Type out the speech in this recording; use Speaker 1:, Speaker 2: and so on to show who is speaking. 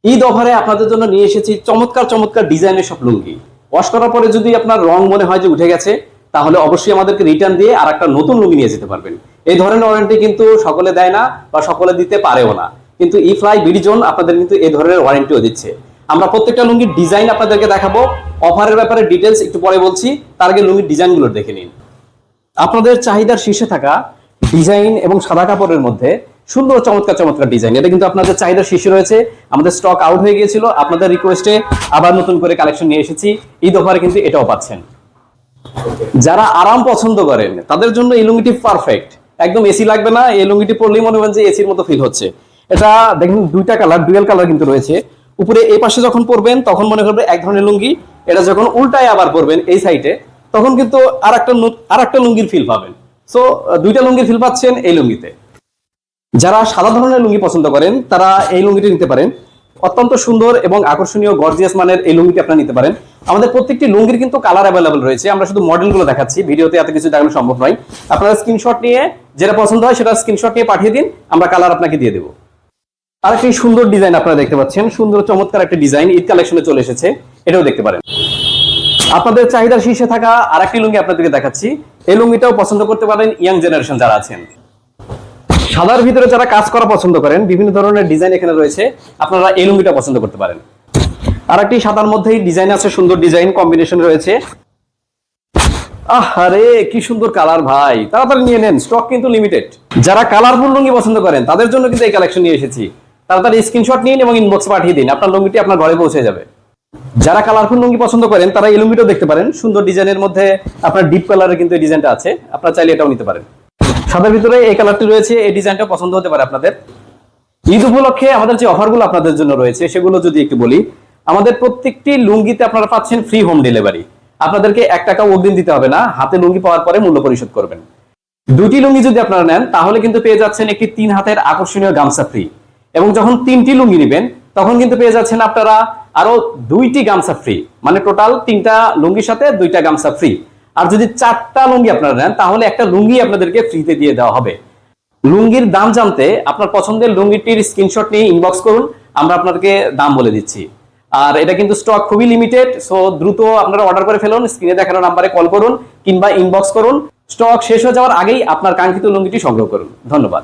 Speaker 1: ঈদ অফারে আপনাদের জন্য নিয়ে এসেছি চমৎকার চমৎকার ডিজাইনের সব লুঙ্গি। ওয়াশ করার পরে যদি আপনার রং মনে হয় যে উঠে গেছে, তাহলে অবশ্যই আমাদেরকে রিটার্ন দিয়ে আর একটা নতুন লুঙ্গি নিয়ে যেতে পারবেন। এই ধরনের ওয়ারেন্টি কিন্তু সকলে দেয় না বা সকলে দিতে পারেও না, কিন্তু ইফ্লাই বিডি জোন আপনাদের কিন্তু এই ধরনের ওয়ারেন্টিও দিচ্ছে। আমরা প্রত্যেকটা লুঙ্গির ডিজাইন আপনাদেরকে দেখাবো। অফারের ব্যাপারে ডিটেলস একটু পরে বলছি, তার আগে লুঙ্গির ডিজাইনগুলো দেখে নিন। আপনাদের চাহিদার শীর্ষে থাকা ডিজাইন এবং সাদা কাপড়ের মধ্যে সুন্দর চমৎকার চমৎকার ডিজাইন, এটা কিন্তু আপনাদের চাহিদার শীর্ষে রয়েছে। আমাদের স্টক আউট হয়ে গিয়েছিল, আপনাদের রিকোয়েস্টে আবার নতুন করে কালেকশন নিয়ে এসেছি। ঈদ অফারে কিন্তু এটাও পাচ্ছেন। যারা আরাম পছন্দ করেন তাদের জন্য এই লুঙ্গিটি পারফেক্ট। একদম এসি লাগবে না, এই লুঙ্গিটি পরলেই মনে হয় যে এসির মতো ফিল হচ্ছে। এটা দেখুন দুইটা কালার, ডুয়াল কালার কিন্তু রয়েছে। উপরে এই পাশে যখন পরবেন তখন মনে করবে এক ধরনের লুঙ্গি, এটা যখন উল্টায় আবার পরবেন এই সাইডে তখন কিন্তু আর একটা লুঙ্গির ফিল পাবেন। সো দুইটা লুঙ্গির ফিল পাচ্ছেন এই লুঙ্গিতে। যারা সাদা ধরনের লুঙ্গি পছন্দ করেন তারা এই লুঙ্গিটি নিতে পারেন। অত্যন্ত সুন্দর এবং আকর্ষণীয় গর্জিয়াস মানের এই লুঙ্গিটি আপনারা নিতে পারেন। আমাদের প্রত্যেকটি লুঙ্গির কিন্তু কালার অ্যাভেলেবল রয়েছে। আমরা শুধু মডেলগুলো দেখাচ্ছি, ভিডিওতে এত কিছু দেখানো সম্ভব নয়। আপনারা স্ক্রিনশট নিয়ে যেটা পছন্দ হয় সেটা স্ক্রিনশট নিয়ে পাঠিয়ে দিন, আমরা কালার আপনাকে দিয়ে দেবো। আর একটি সুন্দর ডিজাইন আপনারা দেখতে পাচ্ছেন, সুন্দর চমৎকার একটা ডিজাইন ঈদ কালেকশনে চলে এসেছে, এটাও দেখতে পারেন। আপনাদের চাহিদার শীর্ষে থাকা আর একটি লুঙ্গি আপনাদেরকে দেখাচ্ছি। এই লুঙ্গিটাও পছন্দ করতে পারেন ইয়াং জেনারেশন যারা আছেন। সাদার ভিতরে যারা কাজ করা পছন্দ করেন, বিভিন্ন ধরনের ডিজাইন এখানে রয়েছে, আপনারা এই লুঙ্গিটা পছন্দ করতে পারেন। আর একটি সাদার মধ্যেই ডিজাইন আছে, সুন্দর ডিজাইন কম্বিনেশন রয়েছে। আরে কি সুন্দর কালার ভাই, তাড়াতাড়ি নিয়ে নেন, স্টক কিন্তু লিমিটেড। যারা কালারফুল লুঙ্গি পছন্দ করেন তাদের জন্য কিন্তু এই কালেকশন নিয়ে এসেছি। তাড়াতাড়ি স্ক্রিনশট নিন এবং ইনবক্সে পাঠিয়ে দিন, আপনার লুঙ্গিটি আপনার ঘরে পৌঁছে যাবে। যারা কালারফুল লুঙ্গি পছন্দ করেন তারা এই লুঙ্গিটাও দেখতে পারেন। সুন্দর ডিজাইনের মধ্যে আপনার ডিপ কালারের কিন্তু এই ডিজাইনটা আছে, আপনারা চাইলে এটাও নিতে পারেন। সাদার ভিতরে এই কালারটি রয়েছে, এই ডিজাইনটা পছন্দ হতে পারে আপনাদের। ঈদ উপলক্ষে আমাদের যে অফারগুলো আপনাদের জন্য রয়েছে সেগুলো যদি একটু বলি, আমাদের প্রত্যেকটি লুঙ্গিতে আপনারা পাচ্ছেন ফ্রি হোম ডেলিভারি। আপনাদেরকে 1 টাকা অগ্রিম দিতে হবে না, হাতে লুঙ্গি পাওয়ার পরে মূল্য পরিশোধ করবেন। দুটি লুঙ্গি যদি আপনারা নেন তাহলে কিন্তু পেয়ে যাচ্ছেন একটি 3 হাতের আকর্ষণীয় গামছা ফ্রি, এবং যখন 3টি লুঙ্গি নেবেন তখন কিন্তু পেয়ে যাচ্ছেন আপনারা আরো 2টি গামছা ফ্রি, মানে টোটাল 3টা লুঙ্গির সাথে 2টা গামছা ফ্রি। আর যদি 4টা লুঙ্গি আপনারা নেন তাহলে একটা লুঙ্গি আপনাদেরকে ফ্রিতে দিয়ে দেওয়া হবে। লুঙ্গির দাম জানতে আপনার পছন্দের লুঙ্গিটির স্ক্রিনশট নিয়ে ইনবক্স করুন, আমরা আপনাদেরকে দাম বলে দিচ্ছি। আর এটা কিন্তু স্টক খুবই লিমিটেড, সো দ্রুত আপনারা অর্ডার করে ফেলুন, স্ক্রিনে দেখানো নাম্বারে কল করুন কিংবা ইনবক্স করুন। স্টক শেষ হয়ে যাওয়ার আগেই আপনার কাঙ্ক্ষিত লুঙ্গিটি সংগ্রহ করুন। ধন্যবাদ।